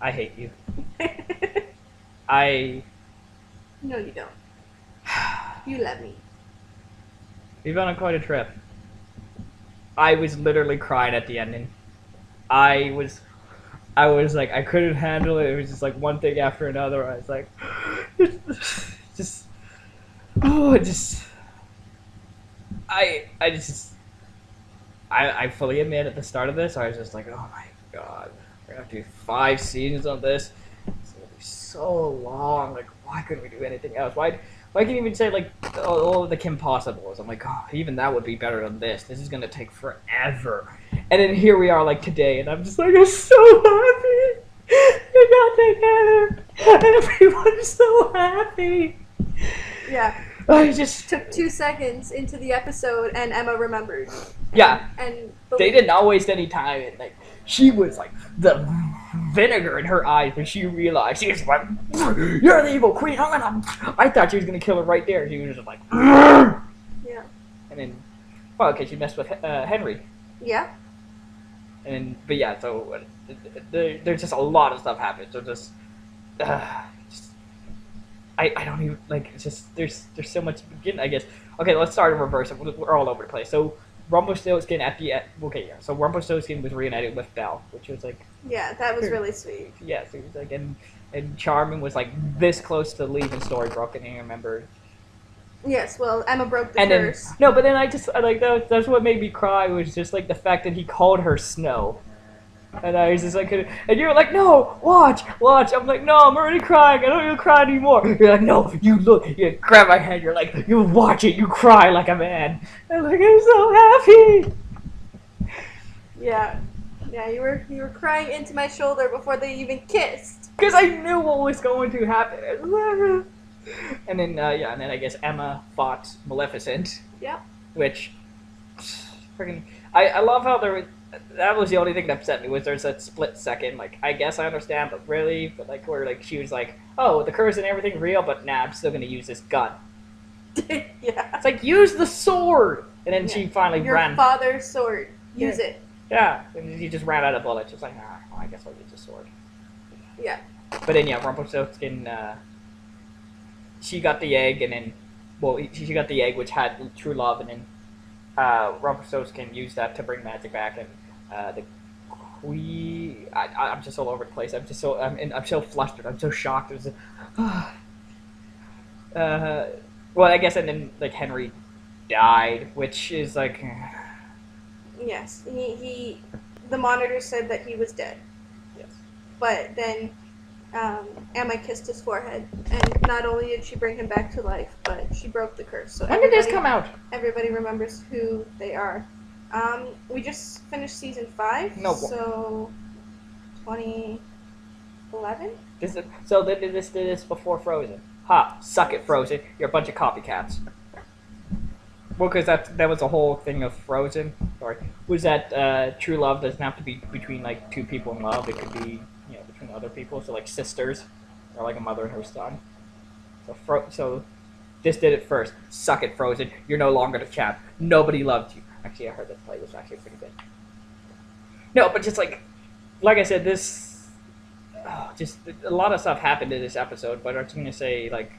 I hate you. I. No, you don't. You love me. We've been on quite a trip. I was literally crying at the ending. I was. I was like, I couldn't handle it. It was just like one thing after another. I was like, just, oh, just. I just. I fully admit at the start of this, I was just like, oh my god, we're gonna have to do 5 seasons on this. It's gonna be so long. Like, why couldn't we do anything else? Why can't you even say like all of the Kim Possibles? I'm like, oh, even that would be better than this. This is gonna take forever. And then here we are, like today, and I'm just like, I'm so happy. We got together. Everyone's so happy. Yeah. I just Took 2 seconds into the episode, and Emma remembered. yeah. And They did not waste any time. And like she was like the vinegar in her eyes when she realized she was like, "You're the evil queen." I thought she was gonna kill her right there. She was just like, Yeah. and then, well, okay, she messed with Henry, Yeah. and then, but yeah, so there's just a lot of stuff happens. So just I don't even like. It's just there's so much to begin. I guess. Okay, let's start in reverse. We're all over the place. So Rumpelstiltskin at the end. Okay, yeah. So Rumpelstiltskin was reunited with Belle, which was like, Yeah, that was really sweet. yes, it was like, and Charming was like this close to leaving Storybrooke, and I remember. Yes, well, Emma broke the And then curse. no, but then I like that's what made me cry was just like the fact that he called her Snow. And I was just like, and you were like, no, watch. I'm like, no, I'm already crying. I don't even cry anymore. You're like, no, you look. You grab my hand. You're like, you watch it. You cry like a man. I'm like, I'm so happy. Yeah. Yeah, you were crying into my shoulder before they even kissed. Because I knew what was going to happen. And then, yeah, and then I guess Emma fought Maleficent. Yep. Which, freaking, I love how that was the only thing that upset me was there's that split second. Like, I guess I understand, but really, but like where like she was like, oh, the curse and everything real, but nah, I'm still gonna use this gun. Yeah. It's like use the sword, and then she finally Your ran. father's sword. Use it. Yeah, and he just ran out of bullets. Just like, nah, well, I guess I'll use the sword. Yeah. But then yeah, Rumpelstiltskin, she got the egg, and then, well, she got the egg which had true love, and then Rumpelstiltskin used that to bring magic back, and the queen. I'm just all over the place. I'm so flustered. I'm so shocked. It was, well, I guess, and then like Henry died, which is like, Yes. The monitor said that he was dead. yes, But then Emma kissed his forehead, and not only did she bring him back to life, but she broke the curse. So when did this come out? Everybody remembers who they are. We just finished season 5, No. so 2011? So they did this before Frozen. Ha! Suck it, Frozen. You're a bunch of copycats. Well, because that was the whole thing of Frozen. Sorry, was that true love doesn't have to be between like two people in love. It could be between other people. So like sisters, or like a mother and her son. So this did it first. Suck it, Frozen. You're no longer the champ. Nobody loved you. Actually, I heard that play was actually pretty good. No, but just like I said, this just a lot of stuff happened in this episode. But I was gonna say like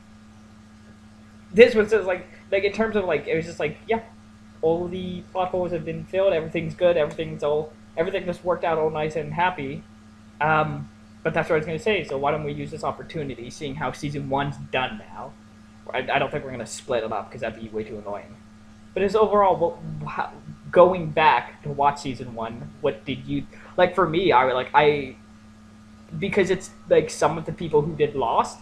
this was just like in terms of like it was just like yeah, all the plot holes have been filled. Everything's good. Everything just worked out all nice and happy. But that's what I was gonna say. So why don't we use this opportunity, seeing how season 1's done now? I don't think we're gonna split it up because that'd be way too annoying. But as overall, going back to watch season 1, what did you like? For me, because it's like some of the people who did Lost,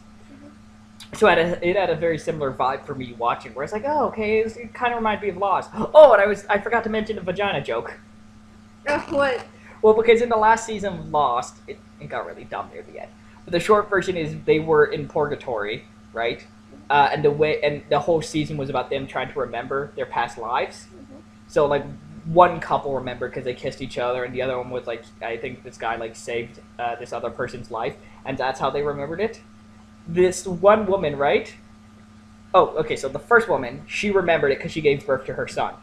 so it had a very similar vibe for me watching. Where it's like, oh, okay, it kind of reminded me of Lost. Oh, and I forgot to mention the vagina joke. What? Well, because in the last season of Lost, it got really dumb near the end. But the short version is they were in purgatory, right? And the whole season was about them trying to remember their past lives. Mm-hmm. So like one couple remembered because they kissed each other, and the other one was like I think this guy like saved this other person's life, and that's how they remembered it. This one woman, right? Oh, okay. So the first woman, she remembered it because she gave birth to her son,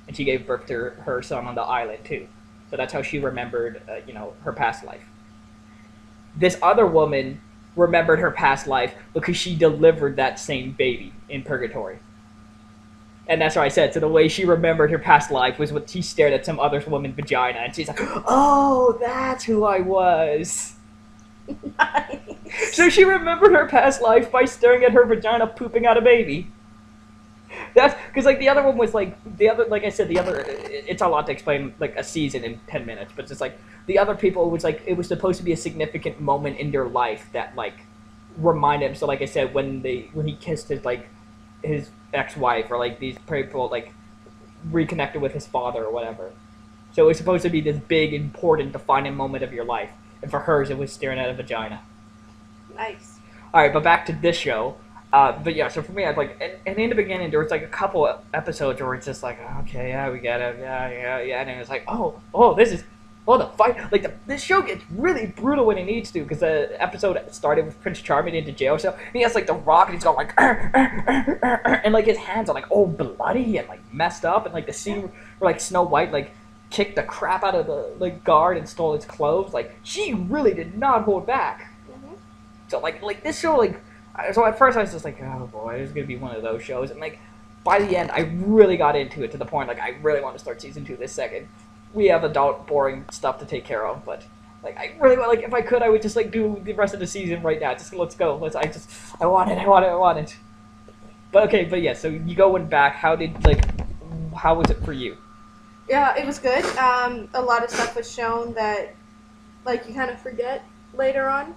and she gave birth to her son on the island too. So that's how she remembered, her past life. this other woman remembered her past life because she delivered that same baby in purgatory. And that's what I said. So the way she remembered her past life was when she stared at some other woman's vagina, and she's like, "Oh, that's who I was." Nice. So she remembered her past life by staring at her vagina pooping out a baby. That's because like the other one was like the other, like I said, the other. It's a lot to explain like a season in 10 minutes, but it's just like the other people was like it was supposed to be a significant moment in their life that like remind him. So like I said, when he kissed his ex-wife, or like these people like reconnected with his father or whatever. So it was supposed to be this big, important, defining moment of your life, and for hers, it was staring at a vagina. Nice. All right, but back to this show. But yeah, so for me, I'd like, and in the beginning, there was like a couple episodes where it's just like, okay, yeah, we get it, yeah, and it was like, this is, the fight, like this show gets really brutal when it needs to, because the episode started with Prince Charming into jail cell, and he has like the rock, and he's going like, and like his hands are like all bloody and like messed up, and like the scene where like Snow White like kicked the crap out of the like guard and stole his clothes, like she really did not hold back. So like this show, like, so at first I was just like, oh boy, this is gonna be one of those shows, and like by the end I really got into it to the point like I really want to start season 2 this second. We have adult boring stuff to take care of, but like I really want, like if I could I would just like do the rest of the season right now. Just let's go. I want it. But okay, but yeah, so you going back, how was it for you? Yeah, it was good. A lot of stuff was shown that like you kind of forget later on.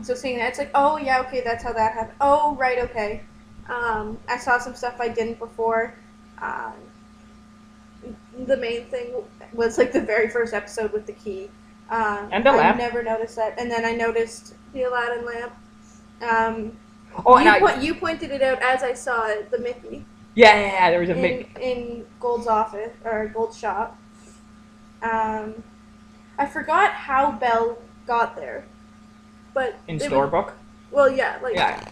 So seeing that, it's like, oh yeah, okay, that's how that happened. Oh, right, okay. I saw some stuff I didn't before. The main thing was like the very first episode with the key. And the lamp. I never noticed that, and then I noticed the Aladdin lamp. You pointed it out as I saw it, the Mickey. Yeah, there was a Mickey in Gold's office or Gold's shop. I forgot how Belle got there, but in Storybook. Well, yeah, like yeah,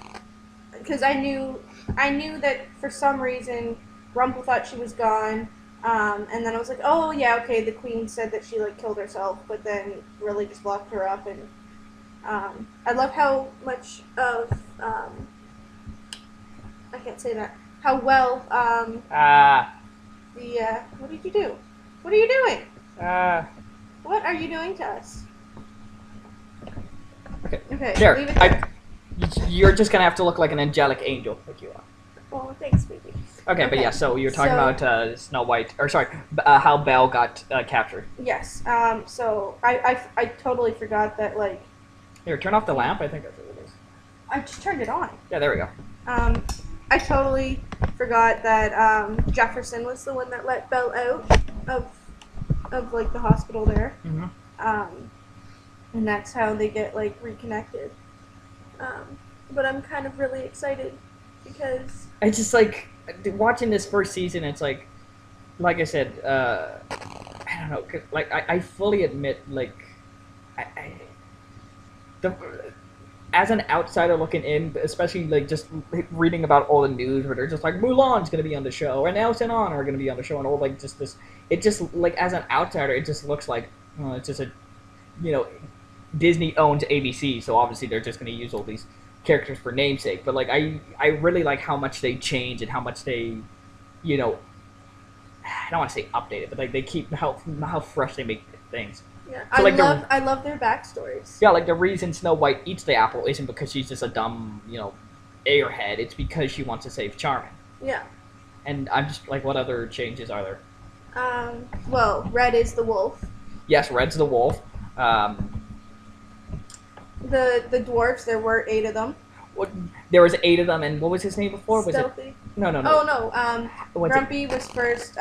because I knew that for some reason Rumple thought she was gone, and then I was like, oh yeah, okay, the Queen said that she like killed herself, but then really just locked her up, and I love how much of I can't say that, how well what did you do? What are you doing? What are you doing to us? Okay. There. Leave it there. You're just gonna have to look like an angelic angel, like you are. Oh, thanks, baby. Okay, but yeah, so you're talking about Snow White, or sorry, how Belle got captured. Yes. So I totally forgot that, like. Here, turn off the lamp. I think that's what it is. I just turned it on. Yeah, there we go. I totally forgot that Jefferson was the one that let Belle out of like the hospital there. Mm-hmm. And that's how they get like reconnected. But I'm kind of really excited because I just like watching this first season. It's like I said, I don't know. 'Cause, like I fully admit, like as an outsider looking in, especially like just reading about all the news where they're just like Mulan's gonna be on the show and Elton On are gonna be on the show and all like just this. It just like as an outsider, it just looks like it's just a Disney owns ABC, so obviously they're just going to use all these characters for namesake. But like, I really like how much they change and how much they, I don't want to say updated, but like they keep how fresh they make things. Yeah, so, I love their backstories. Yeah, like the reason Snow White eats the apple isn't because she's just a dumb, airhead. It's because she wants to save Charming. Yeah. And I'm just like, what other changes are there? Well, Red is the wolf. Yes, Red's the wolf. The dwarves, there were 8 of them. There was 8 of them, and what was his name before? Was Stealthy? it? No. Oh no. Grumpy was first.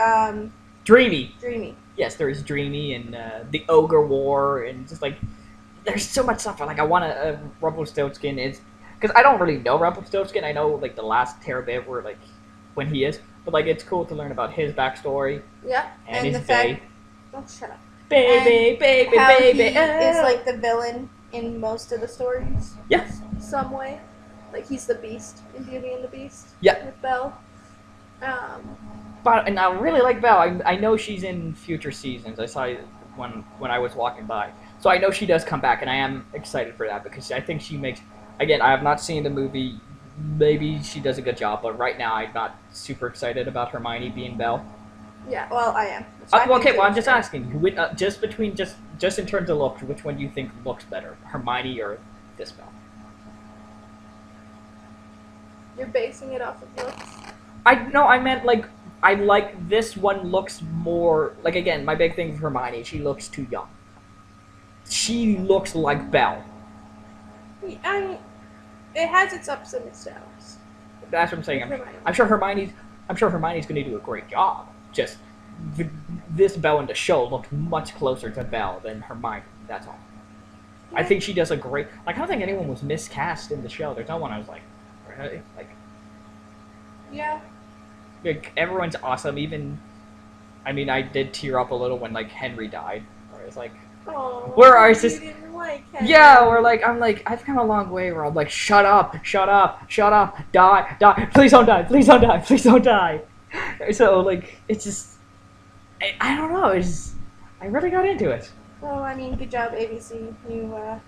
Dreamy. Dreamy. Yes, there was Dreamy and the Ogre War, and just like there's so much stuff. Like I want to Rumpelstiltskin is because I don't really know Rumpelstiltskin. I know like the last Terabit where like when he is, but like it's cool to learn about his backstory. Yeah, and his the fact. Don't shut up. Baby. He is like the villain in most of the stories. Yeah. Some way. Like he's the Beast in Beauty and the Beast. Yeah. With Belle. And I really like Belle. I know she's in future seasons. I saw when I was walking by. So I know she does come back, and I am excited for that because I think she makes. Again, I have not seen the movie. Maybe she does a good job, but right now I'm not super excited about Hermione being Belle. Yeah, well, I am. So I Well, think okay, well, I'm so. just asking, just between just in terms of look, which one do you think looks better, Hermione or this Belle? You're basing it off of looks. I meant like I like this one looks more like again my big thing with Hermione. She looks too young. She looks like Belle. I mean, it has its ups and its downs. That's what I'm saying. Hermione. I'm sure Hermione's going to do a great job. Just this Belle in the show looked much closer to Belle than Hermione. That's all. I think she does a great. Like I don't think anyone was miscast in the show. There's no one I was like, really? Yeah. Like everyone's awesome. Even, I mean, I did tear up a little when like Henry died. Where I was like, Oh. Where are sis- You didn't like Henry. yeah, or like I'm like I've come a long way. Where I'm like, shut up, shut up, shut up, die, die, please don't die, please don't die, please don't die. So like it's just, I don't know. It's just, I really got into it. Well, I mean, good job, ABC. You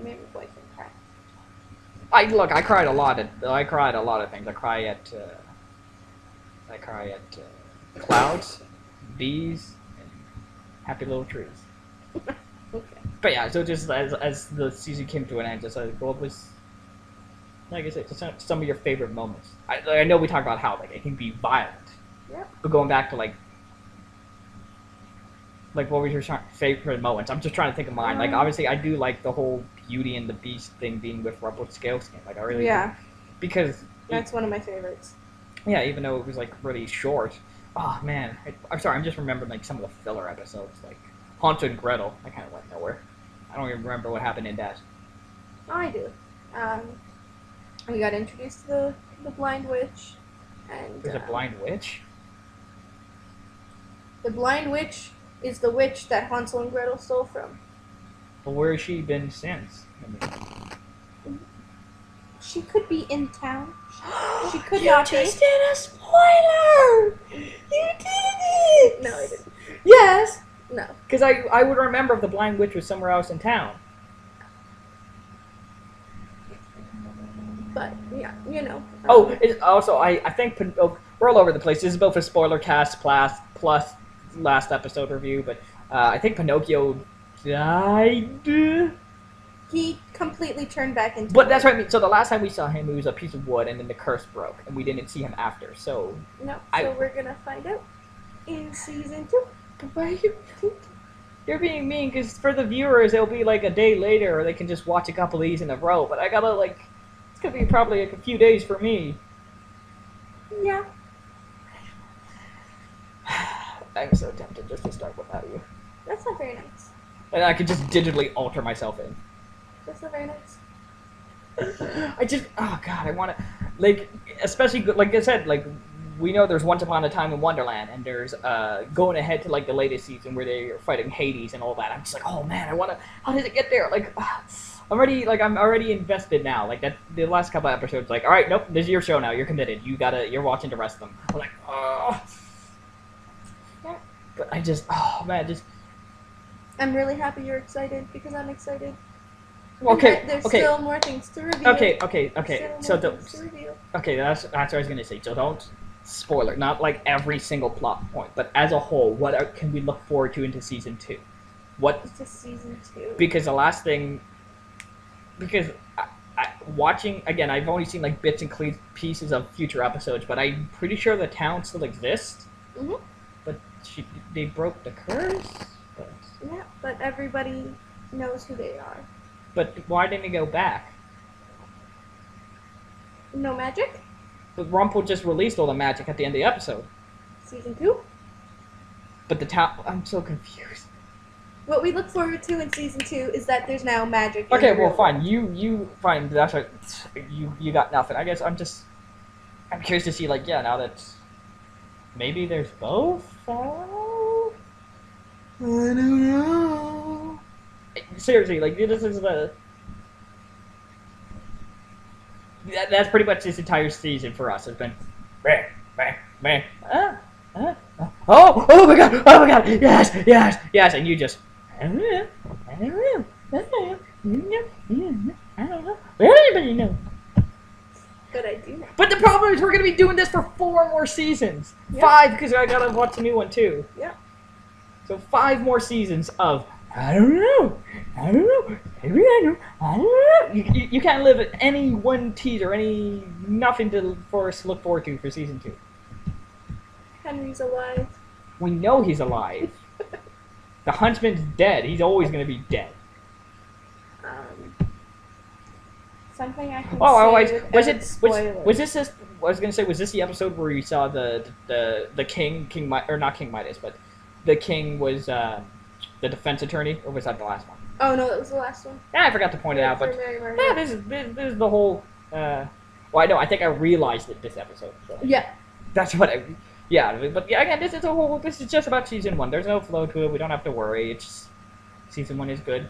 made my boyfriend cry. I cried a lot at things. I cry at clouds, bees, and happy little trees. Okay. But yeah, so just as the season came to an end, just like what was, like I said, just some of your favorite moments. I know we talked about how like it can be violent. Yeah. But going back to like what was your favorite moments? I'm just trying to think of mine. Like obviously I do like the whole Beauty and the Beast thing being with Rumpelstiltskin. Like I really Yeah. because That's one of my favorites. yeah, even though it was like really short. Oh man, I'm sorry. I'm just remembering like some of the filler episodes, like Hansel and Gretel. I kind of went nowhere. I don't even remember what happened in that. I do. We got introduced to the blind witch, and There's a blind witch. the blind witch is the witch that Hansel and Gretel stole from. But where has she been since? She could be in town. She could You not just be. did a spoiler. You did it. No, I didn't. Yes. No. Because I would remember if the blind witch was somewhere else in town. But yeah, you know. Oh, also I think we're all over the place. This is both a spoiler cast plus last episode review, but I think Pinocchio died. He completely turned back into. But that's what I mean. So the last time we saw him, he was a piece of wood, and then the curse broke, and we didn't see him after. So No. I- So we're gonna find out in season 2. why you're being mean? Because for the viewers, it'll be like a day later, or they can just watch a couple of these in a row. But I gotta like, it's gonna be probably like a few days for me. Yeah. I'm so tempted just to start without you, That's not very nice. and I could just digitally alter myself in. That's not very nice. Oh god, I want to, like, especially like I said, like we know there's Once Upon a Time in Wonderland, and there's going ahead to like the latest season where they are fighting Hades and all that. I'm just like, oh man, I want to. How does it get there? Like, I'm already invested now. Like that, the last couple episodes, like, all right, nope, this is your show now. You're committed. You're watching the rest of them. I'm like, oh. Yeah. But I just, oh man, just. I'm really happy you're excited because I'm excited. Okay, And there's okay. still more things to review. Okay. Still So more things to review. okay, that's what I was gonna say. So don't spoiler, not like every single plot point, but as a whole, can we look forward to into season 2? What? It's just season 2. Because the last thing, because watching again, I've only seen like bits and pieces of future episodes, but I'm pretty sure the town still exists. Mhm. But they broke the curse. Yeah, but everybody knows who they are. But why didn't it go back? No magic? But Rumpel just released all the magic at the end of the episode. Season 2? But the town, I'm so confused. What we look forward to in season 2 is that there's now magic. in Okay, the well, real fine. You fine. That's what you got nothing. I guess I'm curious to see like now that maybe there's both. Oh, I don't know. Seriously, like this is that's pretty much this entire season for us. It's been meh, meh, meh. oh my god, yes, and you just, I don't know, I don't know, I don't know, anybody know. Good idea. But the problem is we're gonna be doing this for 4 more seasons. Yep. 5 because I gotta watch a new one too. Yep. So 5 more seasons of I don't know, maybe I know, I don't know. You can't live at any one teaser, any nothing for us to look forward to for season 2. Henry's alive. We know he's alive. The Huntsman's dead. He's always gonna be dead. Something I can Oh, say without spoilers. was this? I was gonna say, was this the episode where you saw the king or not King Midas, but the king was the defense attorney, or was that the last one? Oh no, that was the last one. Yeah, I forgot to point it out, but yeah, this is the whole. Well, I know. I think I realized it this episode. So. Yeah. That's what I. Yeah, but yeah, again, this is a whole. This is just about season 1. There's no flow to it. We don't have to worry. It's just, season 1 is good.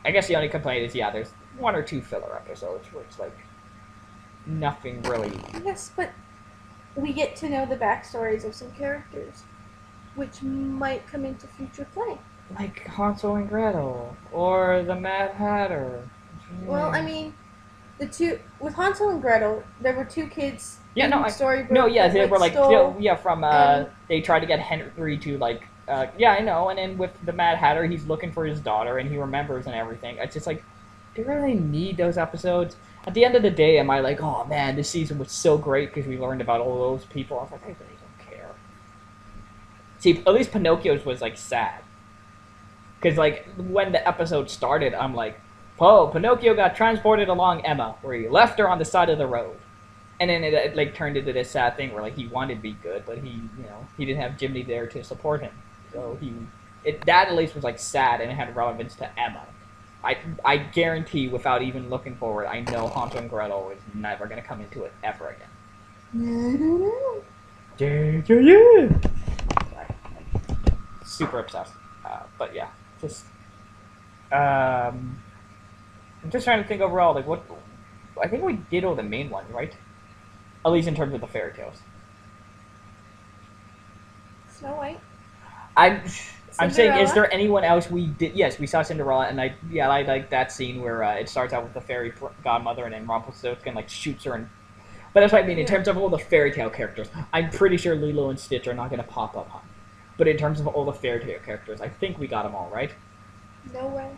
I guess the only complaint is, yeah, there's 1 or 2 filler episodes where it's like nothing really. Yes, but we get to know the backstories of some characters, which might come into future play. Like Hansel and Gretel or the Mad Hatter. Well, I mean, with Hansel and Gretel, there were 2 kids. Yeah, no, storybook. No, yeah, that, they were like, stole, yeah, from they tried to get Henry to like. Yeah, I know, and then with the Mad Hatter, he's looking for his daughter, and he remembers and everything. It's just like, do you really need those episodes? At the end of the day, am I like, oh man, this season was so great because we learned about all those people? I was like, I really don't care. See, at least Pinocchio's was like sad. Because like, when the episode started, I'm like, oh, Pinocchio got transported along Emma, where he left her on the side of the road. And then it like turned into this sad thing where like he wanted to be good, but he didn't have Jiminy there to support him. So that at least was like sad and it had relevance to Emma. I guarantee, without even looking forward, I know Hansel and Gretel is never gonna come into it ever again. Super obsessed, but yeah, just I'm just trying to think overall, like what I think we did all the main ones, right? At least in terms of the fairy tales. Snow White. I'm saying, is Cinderella? there anyone else we did? Yes, we saw Cinderella, and I like that scene where it starts out with the fairy godmother, and then Rumpelstiltskin like shoots her. But that's what I mean. In terms of all the fairy tale characters, I'm pretty sure Lilo and Stitch are not going to pop up, huh? But in terms of all the fairy tale characters, I think we got them all, right? No way.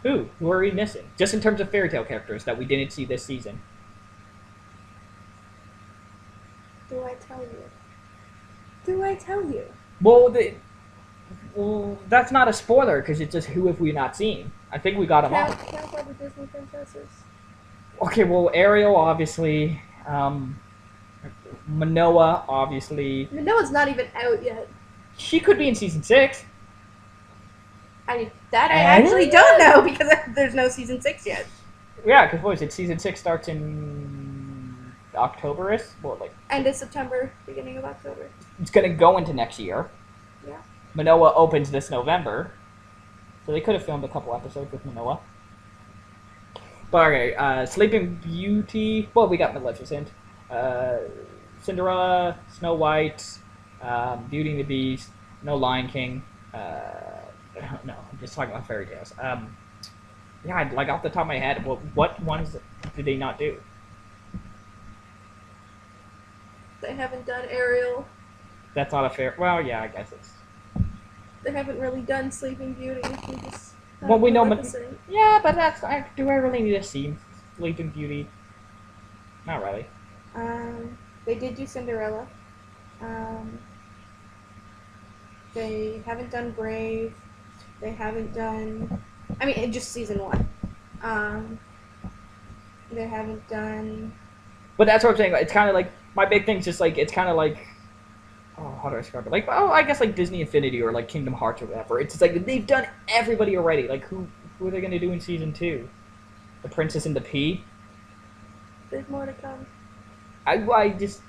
Who are we missing? Just in terms of fairy tale characters that we didn't see this season. Do I tell you? Do I tell you? Well, that's not a spoiler because it's just who have we not seen. I think we got them all. Count all the Disney princesses. Okay, well, Ariel obviously, Manoa obviously. Manoa's not even out yet. She could be in season 6. I actually don't know because there's no season 6 yet. Yeah, because what is it? Season 6 starts in October-ish? Well, like End of September, beginning of October. it's gonna go into next year. Yeah. Manoa opens this November, so they could have filmed a couple episodes with Manoa. But okay, Sleeping Beauty. Well, we got Maleficent, Cinderella, Snow White, Beauty and the Beast. No Lion King. No, I'm just talking about fairy tales. Yeah, like off the top of my head, what ones did they not do? They haven't done Ariel. That's not a fair. Well, yeah, I guess it's. They haven't really done Sleeping Beauty. Well, we know. Maleficent. Yeah, but that's. Do I really need to see Sleeping Beauty? Not really. They did do Cinderella. They haven't done Brave. They haven't done. I mean, just season 1. They haven't done. But that's what I'm saying. It's kind of like my big thing's just like it's kind of like. Oh, how do I describe it? Like, oh, I guess like Disney Infinity or like Kingdom Hearts or whatever. It's just like they've done everybody already. Like, who are they gonna do in season 2? The Princess and the Pea. There's more to come. I just.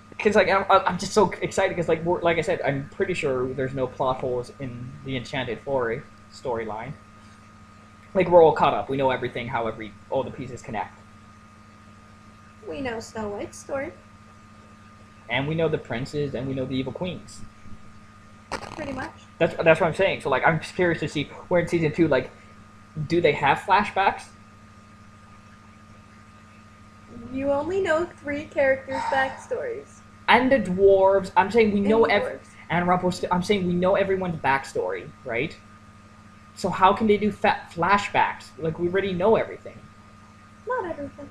Because like I'm just so excited because like I said, I'm pretty sure there's no plot holes in the Enchanted Forest storyline. Like, we're all caught up. We know everything, how all the pieces connect. We know Snow White's story. and we know the princes, and we know the evil queens. Pretty much. That's what I'm saying. So like, I'm just curious to see where in season 2, like, do they have flashbacks? You only know 3 characters' backstories. And the dwarves. I'm saying we know And the dwarves. and Rumpelstiltskin. I'm saying we know everyone's backstory, right? So how can they do flashbacks? Like, we already know everything. Not everything.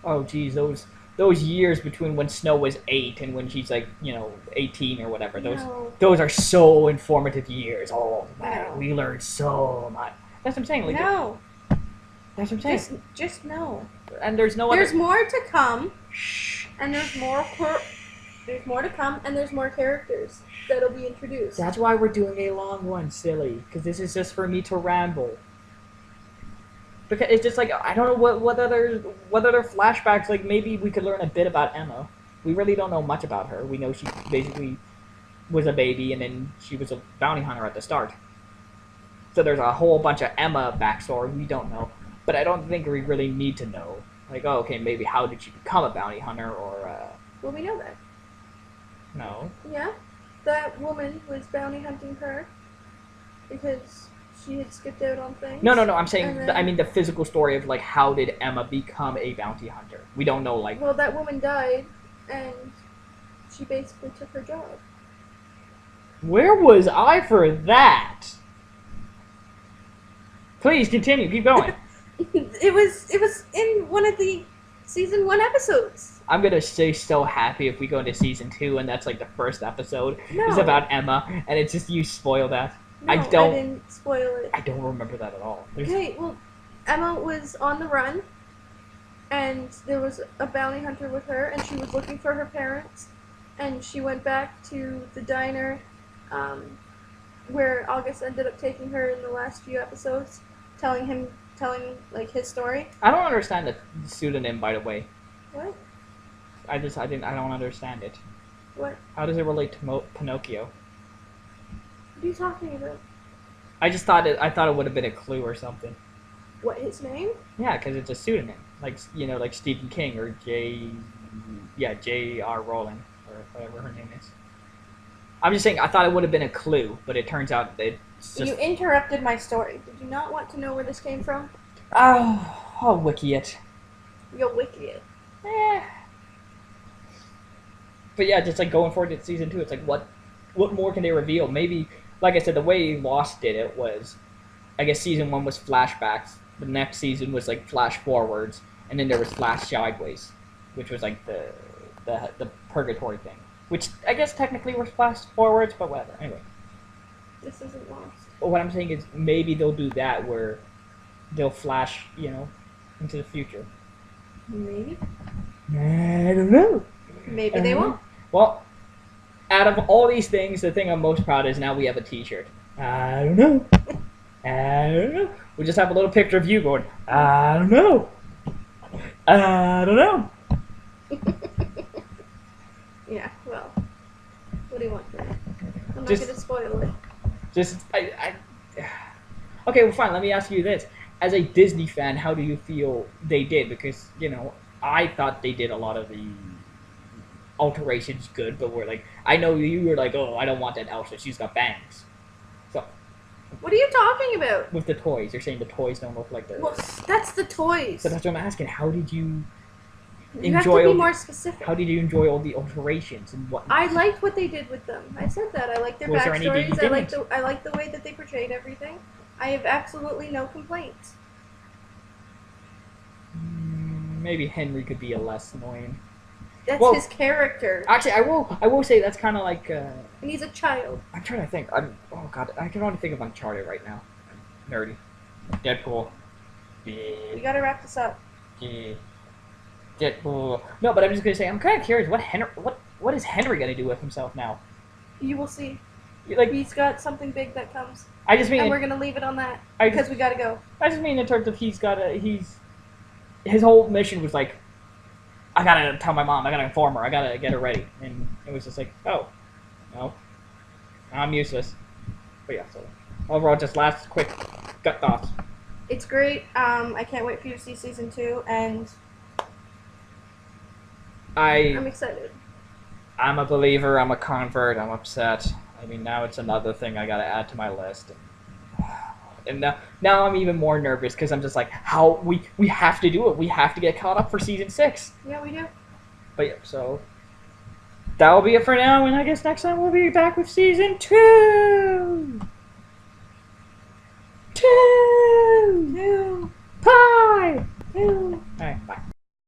Oh, geez, those years between when Snow was 8 and when she's like, 18 or whatever. No. Those are so informative years. Oh man, No. we learned so much. That's what I'm saying. Like, No. that's what I'm saying. Just no. And there's no There's other. more to come, Shh. and there's more to come, and there's more characters that'll be introduced. That's why we're doing a long one, silly. Because this is just for me to ramble. Because it's just like, I don't know what other flashbacks. Like, maybe we could learn a bit about Emma. We really don't know much about her. We know she basically was a baby, and then she was a bounty hunter at the start. So there's a whole bunch of Emma backstory we don't know. But I don't think we really need to know. Like, oh, okay, maybe how did she become a bounty hunter, or, Well, we know that. no. Yeah. That woman was bounty hunting her because she had skipped out on things. No, I'm saying, And then- I mean the physical story of, like, how did Emma become a bounty hunter? We don't know, like, Well, that woman died, and she basically took her job. where was I for that? Please continue, keep going. It was in one of the season 1 episodes. I'm gonna stay so happy if we go into season 2 and that's like the first episode. No. It's about Emma, and it's just you spoil that. No, I don't- I didn't spoil it. I don't remember that at all. Okay, well, Emma was on the run, and there was a bounty hunter with her, and she was looking for her parents, and she went back to the diner, where August ended up taking her in the last few episodes, telling like his story. I don't understand the pseudonym, by the way. What? I don't understand it. What? How does it relate to Pinocchio? What are you talking about? I thought it would have been a clue or something. What, his name? Yeah, because it's a pseudonym, like like Stephen King or J.R. Rowling or whatever her name is. I'm just saying I thought it would have been a clue, but it turns out that it's just. You interrupted my story. Did you not want to know where this came from? Oh, I'll wiki it. You'll wiki it. Eh. But yeah, just like going forward to season 2, it's like what more can they reveal? Maybe, like I said, the way Lost did it was, I guess season 1 was flashbacks. The next season was like flash forwards, and then there was flash sideways, which was like the purgatory thing. Which I guess technically was flash forwards, but whatever. Anyway, This isn't Lost. but what I'm saying is maybe they'll do that where they'll flash, into the future. Maybe. I don't know. Maybe they won't. Well, out of all these things, the thing I'm most proud is now we have a T-shirt. I don't know. I don't know. We just have a little picture of you going, I don't know. I don't know. Yeah, well, what do you want from me? I'm not Just- going to spoil it. Just, Okay, well, fine. Let me ask you this: as a Disney fan, how do you feel they did? Because I thought they did a lot of the alterations good, but I know you were like, oh, I don't want that Elsa. She's got bangs. So What are you talking about? with the toys, you're saying the toys don't look like they're. Well, that's the toys. So that's what I'm asking. How did you You have to enjoy be all more the, specific. How did you enjoy all the alterations and what? I liked what they did with them. I said that. I liked their Was there any that you backstories. I liked the way that they portrayed everything. I have absolutely no complaints. Maybe Henry could be a less annoying. That's Well- his character. Actually, I will say that's kind of like. And he's a child. I'm trying to think. Oh god, I can only think of Uncharted right now. I'm nerdy. Deadpool. We gotta wrap this up. Deadpool. No, but I'm just gonna say I'm kind of curious. What is Henry gonna do with himself now? You will see. Like, He's got something big that comes. I just mean. And we're gonna leave it on that. I Because we gotta go. just mean in terms of his whole mission was like, I gotta tell my mom, I gotta inform her, I gotta get her ready, and it was just like, oh, no, I'm useless. But yeah, so overall, just last quick gut thoughts. It's great. I can't wait for you to see season 2, and I'm excited. I'm a believer. I'm a convert. I'm upset. I mean, now it's another thing I gotta add to my list. And now I'm even more nervous because I'm just like, how we have to do it. We have to get caught up for season 6. Yeah, we do. But yeah, so that'll be it for now. And I guess next time we'll be back with season 2. 2. 2. Pie. 2. All right, bye.